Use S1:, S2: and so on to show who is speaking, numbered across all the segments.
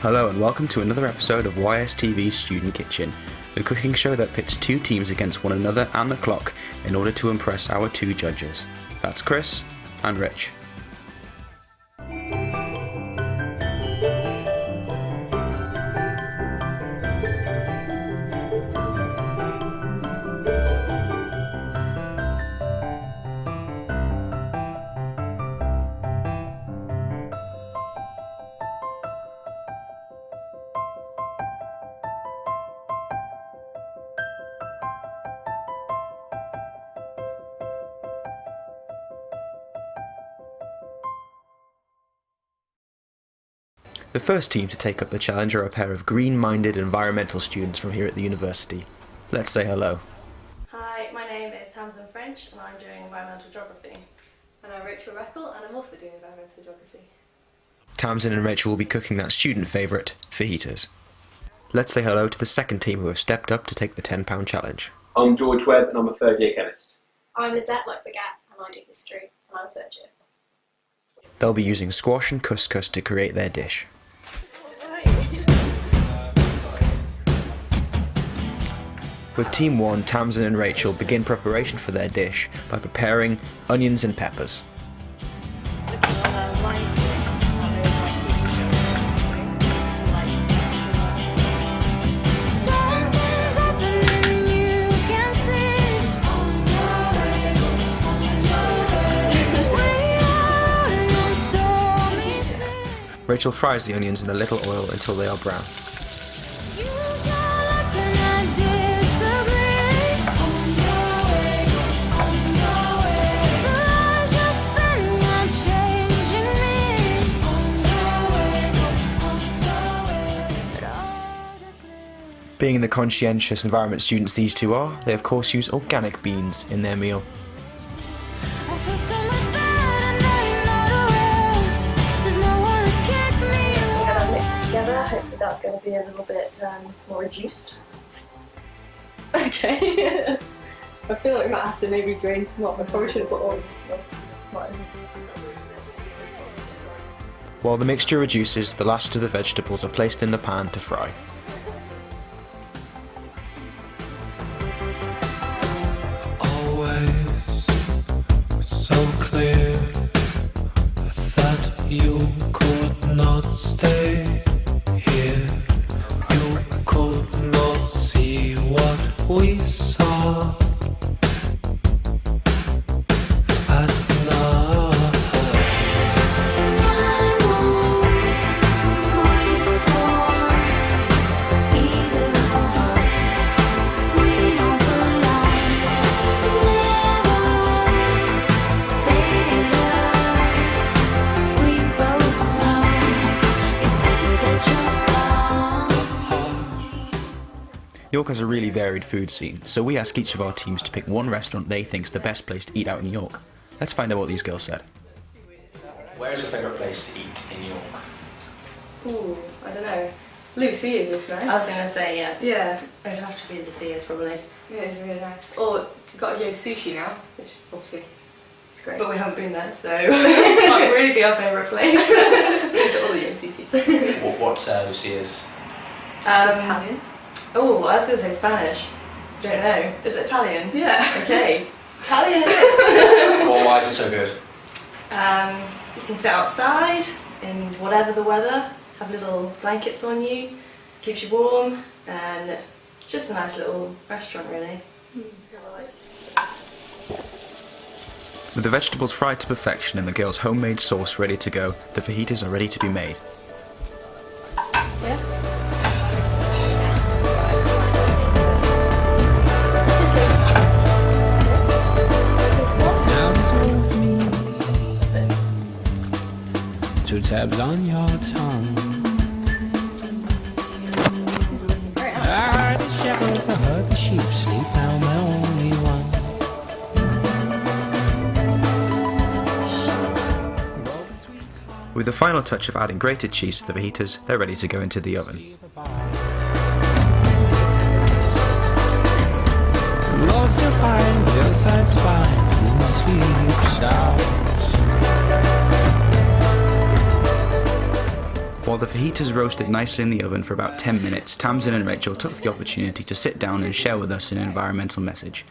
S1: Hello and welcome to another episode of YSTV's Student Kitchen, the cooking show that pits two teams against one another and the clock in order to impress our two judges. That's Chris and Rich. The first team to take up the challenge are a pair of green-minded environmental students from here at the university. Let's say hello.
S2: Hi, my name is Tamsin French and I'm doing environmental geography.
S3: And I'm Rachel Reckle and I'm also doing environmental geography.
S1: Tamsin and Rachel will be cooking that student favourite, fajitas. Let's say hello to the second team who have stepped up to take the £10 challenge.
S4: I'm George Webb and I'm a third year chemist.
S5: I'm Lizette like the Gap and I do history and I'm a third year.
S1: They'll be using squash and couscous to create their dish. With Team 1, Tamsin and Rachel begin preparation for their dish by preparing onions and peppers. Rachel fries the onions in a little oil until they are brown. Being the conscientious environment students these two are, they of course use organic beans in their meal.
S2: Together. Hopefully that's going to be a little bit more reduced. Okay.
S3: I feel like I might have to maybe drain some off. I probably should have put oil.
S1: While the mixture reduces, the last of the vegetables are placed in the pan to fry.
S6: Always so clear that you could not stay here. You could not see what we saw at night.
S1: York has a really varied food scene, so we ask each of our teams to pick one restaurant they think is the best place to eat out in York. Let's find out what these girls said. Where's your favourite place to eat in York?
S3: Ooh, I don't know. Lucy's is nice.
S2: I was going to say, yeah.
S3: Yeah.
S2: It'd have to be the Sears probably.
S3: Yeah, it's really nice. Or you've got Yo Sushi now, which obviously is great.
S2: But we haven't been there, so it might really be our favourite place.
S3: All the Yo Sushis.
S1: What's Lucia's?
S3: Italian.
S2: Oh, I was going to say Spanish. Don't know. Is it Italian?
S3: Yeah.
S2: Okay. Italian it is.
S1: Well, why is it so good?
S2: You can sit outside in whatever the weather, have little blankets on you, keeps you warm, and it's just a nice little restaurant really.
S1: With the vegetables fried to perfection and the girls' homemade sauce ready to go, the fajitas are ready to be made.
S2: Yeah.
S6: Two tabs on your tongue. I heard the shepherds, I heard the sheep sleep, now I'm the only one.
S1: With the final touch of adding grated cheese to the fajitas, they're ready to go into the oven.
S6: Lost a pine, hillside spines, moon sweeps out.
S1: While the fajitas roasted nicely in the oven for about 10 minutes, Tamsin and Rachel took the opportunity to sit down and share with us an environmental message.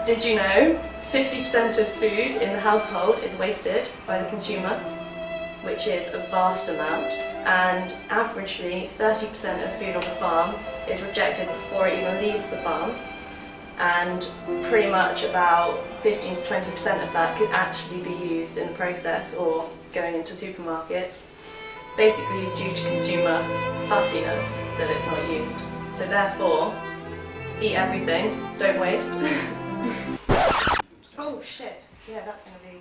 S2: Did you know 50% of food in the household is wasted by the consumer, which is a vast amount, and averagely 30% of food on the farm is rejected before it even leaves the farm, and pretty much about 15 to 20% of that could actually be used in the process or going into supermarkets, basically due to consumer fussiness that it's not used. So therefore, eat everything, don't waste. Oh shit, yeah, that's going to be...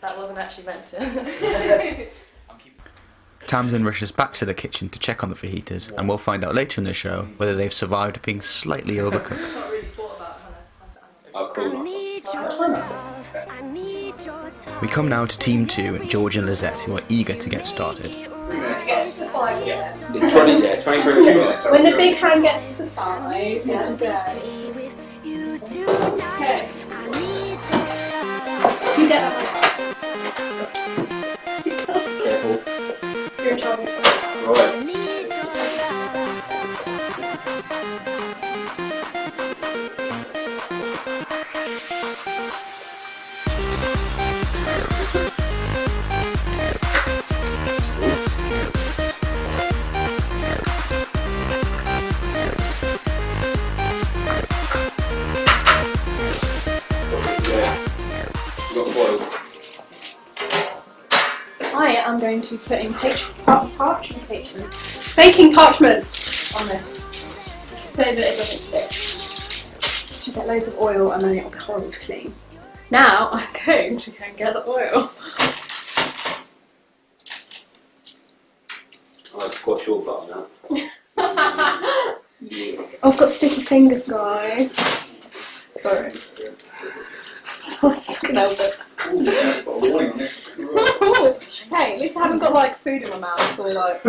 S2: That wasn't actually meant to.
S1: Tamsin rushes back to the kitchen to check on the fajitas, and we'll find out later in the show whether they've survived being slightly overcooked.
S3: I've not really thought about
S4: Oh, cool.
S1: We come now to Team 2 and George and Lizette, who are eager to get started.
S3: Gets to 5
S4: It's 20, yeah, 20 for 2 minutes.
S3: When the big hand gets to 5, yeah, go. Okay. You get that.
S4: Careful.
S3: You're in trouble.
S4: Right.
S3: I am going to be putting baking parchment on this so that it doesn't stick. Should get loads of oil and then it'll be horrible to clean. Now I'm going to go and get the oil.
S4: I'll squash your butt now.
S3: Yeah. I've got sticky fingers, guys. Sorry. So I'm just gonna help it. Hey, at least I haven't got like food in my mouth or like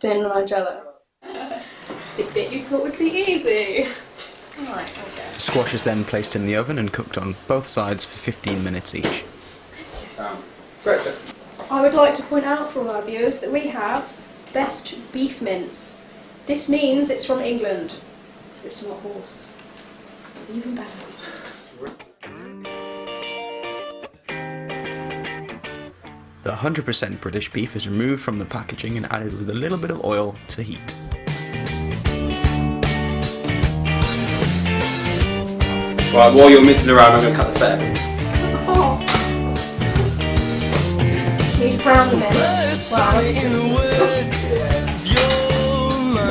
S3: doing my jello. The bit you thought would be easy. Right, okay.
S1: Squash is then placed in the oven and cooked on both sides for 15 minutes each.
S4: Brexit.
S3: I would like to point out for all our viewers that we have best beef mince. This means it's from England, so it's not horse. Even better.
S1: The 100% British beef is removed from the packaging and added with a little bit of oil to heat.
S4: Right, while you're mincing around, I'm going to cut the fat.
S3: Oh. Need to brown the mince. Wow.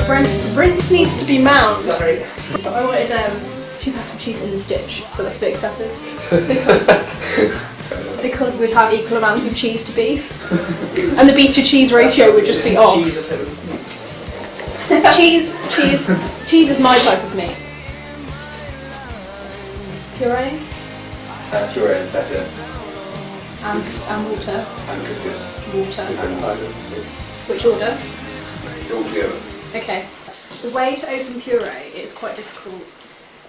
S3: The rinse needs to be mound. Sorry. I wanted 2 packs of cheese in the stitch, but that's a bit excessive because we'd have equal amounts of cheese to beef, and the beef to cheese ratio would just be off. Cheese is my type of meat. Puree
S4: Puree and better.
S3: and water.
S4: And good.
S3: Water.
S4: And
S3: Which order?
S4: all together.
S3: Okay. The way to open puree is quite difficult.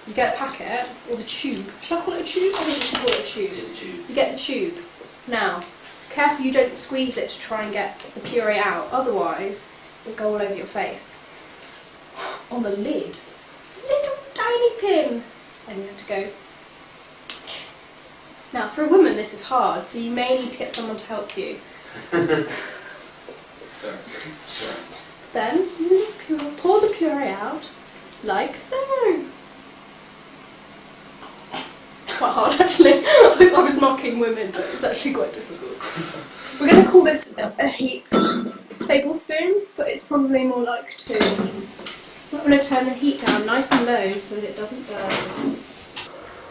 S3: You get a packet or the tube. Should I call it a tube? I think you should call it a tube.
S4: It's a tube.
S3: You get the tube. Now, careful you don't squeeze it to try and get the puree out, otherwise it'll go all over your face. On the lid, it's a little tiny pin. And you have to go. Now, for a woman this is hard, so you may need to get someone to help you. Then you pour the puree out, like so. Quite hard actually. I was mocking women, but it's actually quite difficult. We're going to call this a heaped tablespoon, but it's probably more like 2. I'm going to turn the heat down nice and low so that it doesn't burn.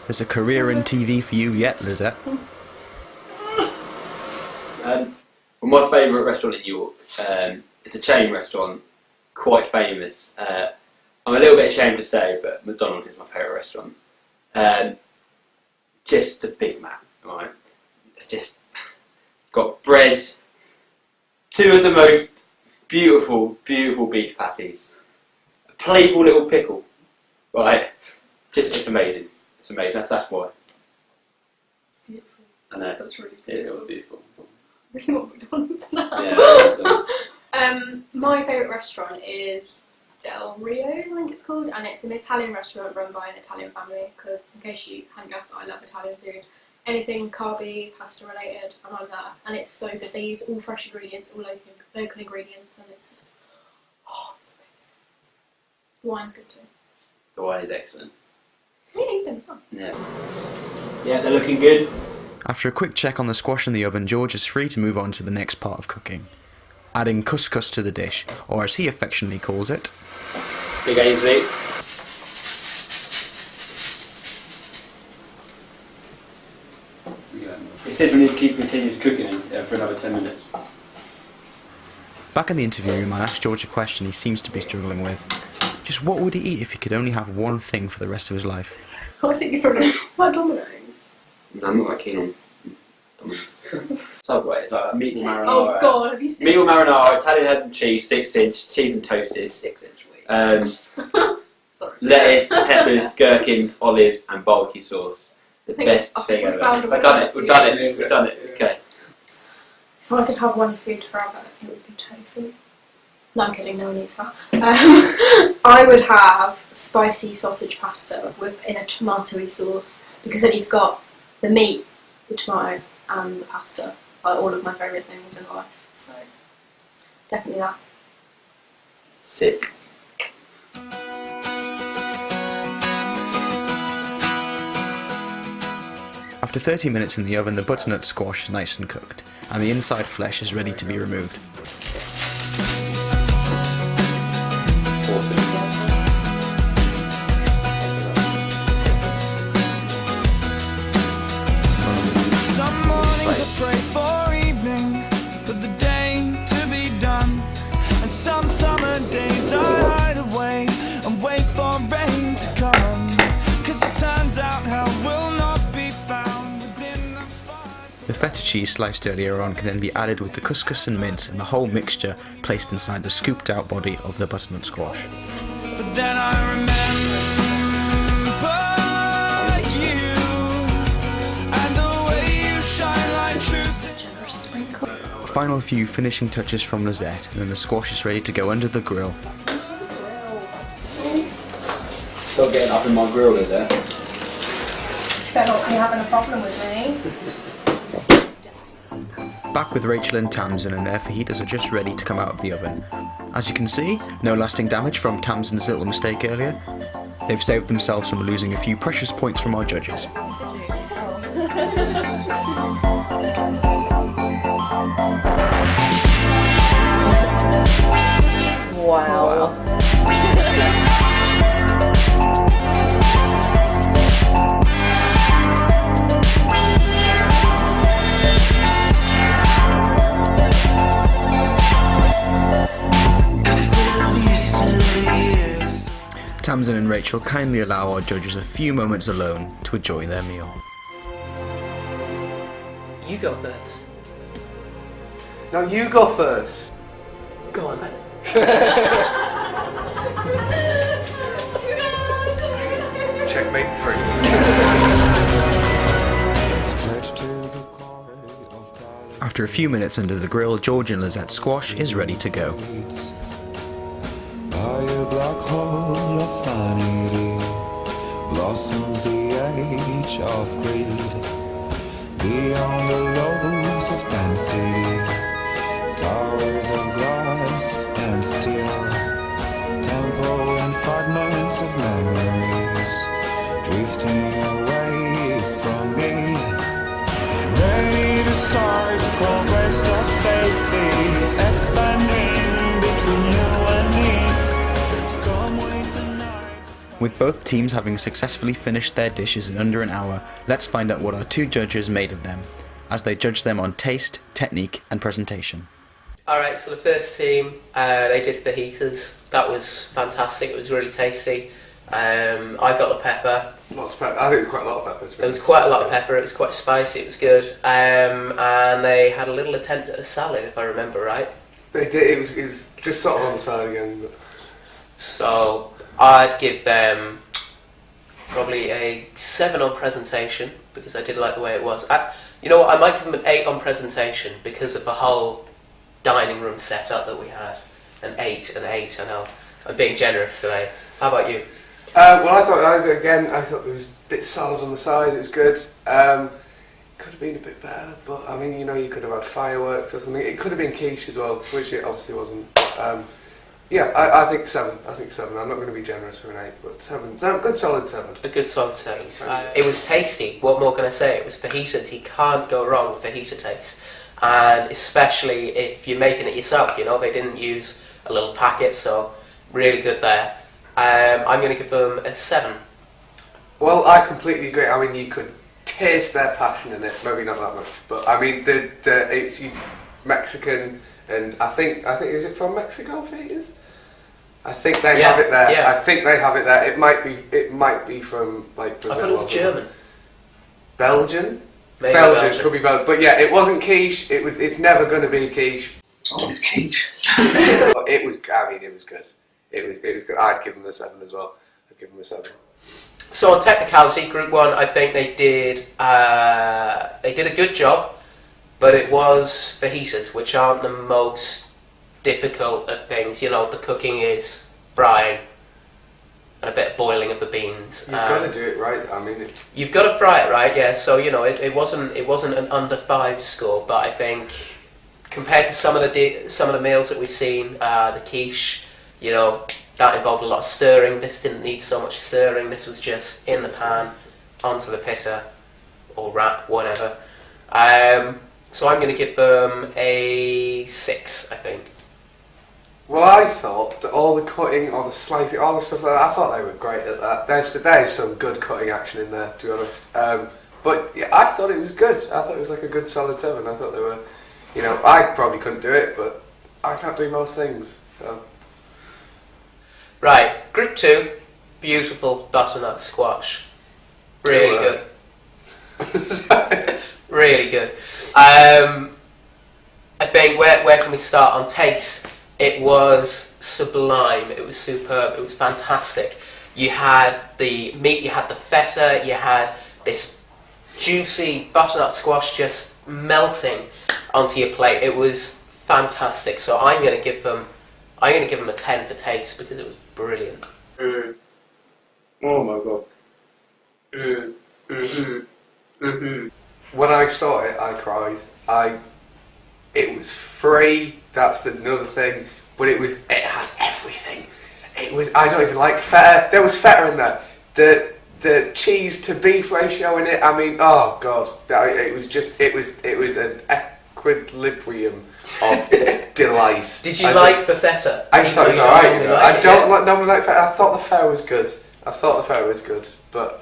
S1: There's a career in TV for you yet, Lizette.
S4: Well, my favourite restaurant in York, it's a chain restaurant, quite famous. I'm a little bit ashamed to say, but McDonald's is my favourite restaurant. Just the Big Mac, right? It's just got bread, 2 of the most beautiful, beautiful beef patties, a playful little pickle, right? Just, it's amazing. It's amazing. That's why.
S3: It's beautiful.
S4: I know.
S3: That's really
S4: Yeah, it was beautiful.
S3: really want McDonald's now.
S4: Yeah.
S3: My favourite restaurant is Del Rio, I think it's called, and it's an Italian restaurant run by an Italian family, because in case you hadn't guessed, I love Italian food. Anything carby, pasta related, and I'm there. And it's so good. They use all fresh ingredients, all local ingredients, and it's just, oh, it's amazing. The wine's good too.
S4: The wine is excellent.
S3: You need them as well.
S4: Yeah. Yeah, they're looking good.
S1: After a quick check on the squash in the oven, George is free to move on to the next part of cooking. Adding couscous to the dish, or as he affectionately calls it,
S4: Big Ainsley. It says we need to continue cooking for another 10 minutes.
S1: Back in the interview room, I asked George a question he seems to be struggling with. Just what would he eat if he could only have one thing for the rest of his life?
S3: I think you're probably, why Domino's?
S4: No, I'm not that keen on Domino's. Subway, it's like meat and marinara.
S3: Oh god, have you seen
S4: Meat and marinara, Italian herb and cheese, 6-inch, cheese and toasted.
S3: 6-inch wheat? Sorry.
S4: Lettuce, peppers, gherkins, olives, and barbecue sauce. The best thing
S3: we've
S4: ever.
S3: found a
S4: We've done it.
S3: winner.
S4: We've done it. Okay.
S3: If I could have one food forever, it would be tofu. No, I'm kidding, no one eats that. I would have spicy sausage pasta in a tomatoey sauce, because then you've got the meat, the tomato, and the pasta. Like all of my favourite things in life. So, definitely that.
S4: Sick.
S1: After 30 minutes in the oven, the butternut squash is nice and cooked, and the inside flesh is ready to be removed.
S6: Some mornings I pray for evening, for the day to be done. And some summer days I hide away and wait for rain to come. 'Cause it turns out hell will not be found within the
S1: The feta cheese sliced earlier on can then be added with the couscous and mint, and the whole mixture placed inside the scooped out body of the butternut squash.
S6: But then I remember you and the way you shine like truth.
S3: Generous sprinkle.
S1: A final few finishing touches from Lizette, and then the squash is ready to go under the grill.
S4: Stop getting up in my grill, is there?
S3: Better not be having a problem with me.
S1: Back with Rachel and Tamsin, and their fajitas are just ready to come out of the oven. As you can see, no lasting damage from Tamsin's little mistake earlier. They've saved themselves from losing a few precious points from our judges.
S2: Wow.
S1: Tamsin and Rachel kindly allow our judges a few moments alone to enjoy their meal.
S7: You go first. No, you go first. Go on then. Checkmate 3.
S1: After a few minutes under the grill, George and Lizette's squash is ready to go.
S8: By a black hole of vanity blossoms the age of greed. Beyond the lows of density, towers of glass and steel, temples and fragments of memories drifting away from me. I'm ready to start the conquest of spaces, expanding between you and me.
S1: With both teams having successfully finished their dishes in under an hour, let's find out what our two judges made of them, as they judge them on taste, technique and presentation.
S7: Alright, so the first team, they did fajitas. That was fantastic, it was really tasty. I got the pepper.
S9: Lots of pepper. I think there's quite a lot of peppers.
S7: There was quite a lot of pepper, it was quite spicy, it was good. And they had a little attempt at a salad, if I remember right.
S9: They did, it was just sort of on the side again. But...
S7: So, I'd give them probably a 7 on presentation, because I did like the way it was. You know what, I might give them an 8 on presentation because of the whole dining room setup that we had. An 8, I know. I'm being generous today. How about you?
S9: Well, I thought it was a bit solid on the side. It was good. Could have been a bit better, but I mean, you could have had fireworks or something. It could have been quiche as well, which it obviously wasn't. Yeah, I think 7. I think 7. I'm not going to be generous for an 8, but 7. Good solid 7.
S7: A good solid 7. It was tasty. What more can I say? It was fajitas. You can't go wrong with fajita taste, and especially if you're making it yourself. They didn't use a little packet, so really good there. I'm going to give them a 7.
S9: Well, I completely agree. I mean, you could taste their passion in it. Maybe not that much, but I mean, it's Mexican, and I think is it from Mexico? Fajitas? I think they have it there.
S7: Yeah.
S9: I think they have it there. It might be from like Brazil.
S7: I thought it was German.
S9: Belgian.
S7: Maybe
S9: Belgian could be Belgian, but yeah, it wasn't quiche. It's never going to be quiche.
S1: Oh, it's quiche.
S9: But it was. I mean, it was good. It was good. I'd give them a 7 as well. I'd give them a 7.
S7: So on technicality, Group 1, I think they did a good job, but it was fajitas, which aren't the most difficult of things. The cooking is frying and a bit of boiling of the beans.
S9: You've got to do it right. I mean,
S7: you've got to fry it right, yeah. So it wasn't an under 5 score, but I think compared to some of the meals that we've seen, the quiche, that involved a lot of stirring. This didn't need so much stirring. This was just in the pan, onto the pitta, or wrap, whatever. So I'm going to give them a 6, I think.
S9: well, I thought that all the cutting, all the slicing, all the stuff like that, I thought they were great at that. There's some good cutting action in there, to be honest. But yeah, I thought it was good. I thought it was like a good solid 7. I thought they were, I probably couldn't do it, but I can't do most things, so.
S7: Right, Group 2, beautiful butternut squash. Really good. Really good. I think where can we start on taste? It was sublime. It was superb. It was fantastic. You had the meat, you had the feta, you had this juicy butternut squash just melting onto your plate. It was fantastic. So I'm going to give them a 10 for taste because it was brilliant.
S9: Oh my god. When I saw it, I cried. It was free. That's another thing. But it had everything. I don't even like feta. There was feta in there. The cheese to beef ratio in it. I mean, oh god, it was an equilibrium of delight.
S7: Did you like the feta?
S9: I thought it was alright. I don't normally like feta. I thought the feta was good. But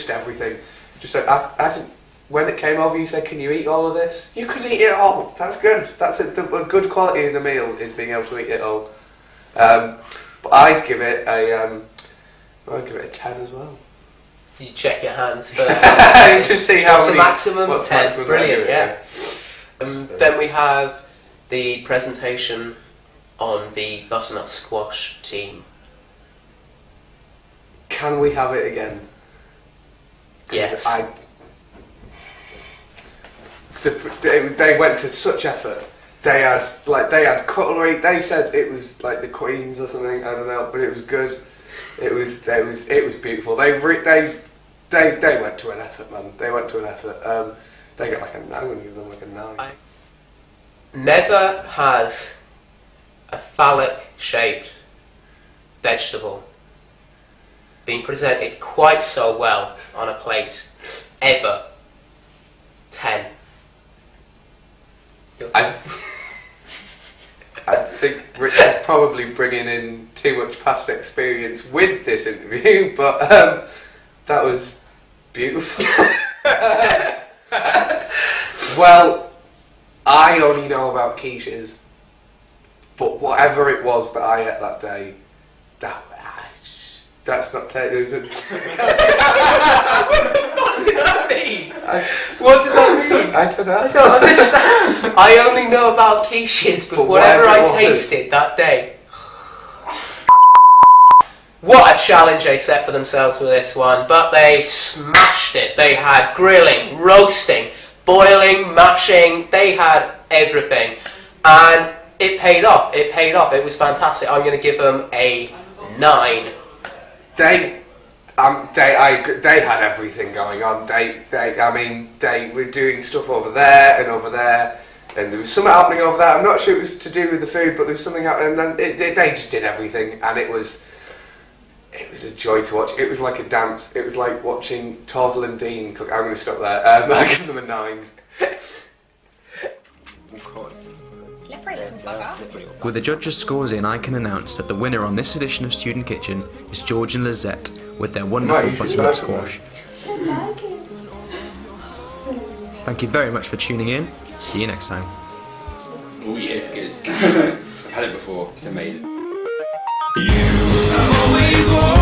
S9: everything. Just like I didn't. When it came over, you said, "Can you eat all of this?" You could eat it all. That's good. That's it. A good quality of the meal is being able to eat it all. But I'd give it a 10 as well.
S7: Did you check your hands for
S9: to see how
S7: what's
S9: many,
S7: the maximum?
S9: what's
S7: 10.
S9: maximum
S7: Brilliant, yeah. Then we have the presentation on the butternut squash team.
S9: Can we have it again?
S7: Yes.
S9: They went to such effort. They had cutlery. They said it was like the Queen's or something. I don't know, but it was good. It was beautiful. They went to an effort, man. They went to an effort. They got I'm going to give them like a 9.
S7: Never has a phallic-shaped vegetable been presented quite so well on a plate ever. 10.
S9: I think Rich is probably bringing in too much past experience with this interview, but that was beautiful. Well, I only know about quiches, but whatever it was that I ate that day, that's not taken.
S7: What did that mean?
S9: I don't know.
S7: I don't understand. I only know about quiches, but whatever I tasted that day. What a challenge they set for themselves with this one, but they smashed it. They had grilling, roasting, boiling, mashing, they had everything. And it paid off, it was fantastic. I'm going to give them a 9.
S9: They had everything going on. They were doing stuff over there, and there was something happening over there. I'm not sure it was to do with the food, but there was something happening, and then they just did everything, and it was a joy to watch. It was like a dance. It was like watching Torval and Dean cook. I'm going to stop there. I give them a 9.
S5: Slippery little bugger.
S1: With the judges' scores in, I can announce that the winner on this edition of Student Kitchen is George and Lizette with their wonderful butternut squash. Thank you very much for tuning in. See you next time.
S10: Oh, it's good. I've had it before. It's amazing.
S6: You always want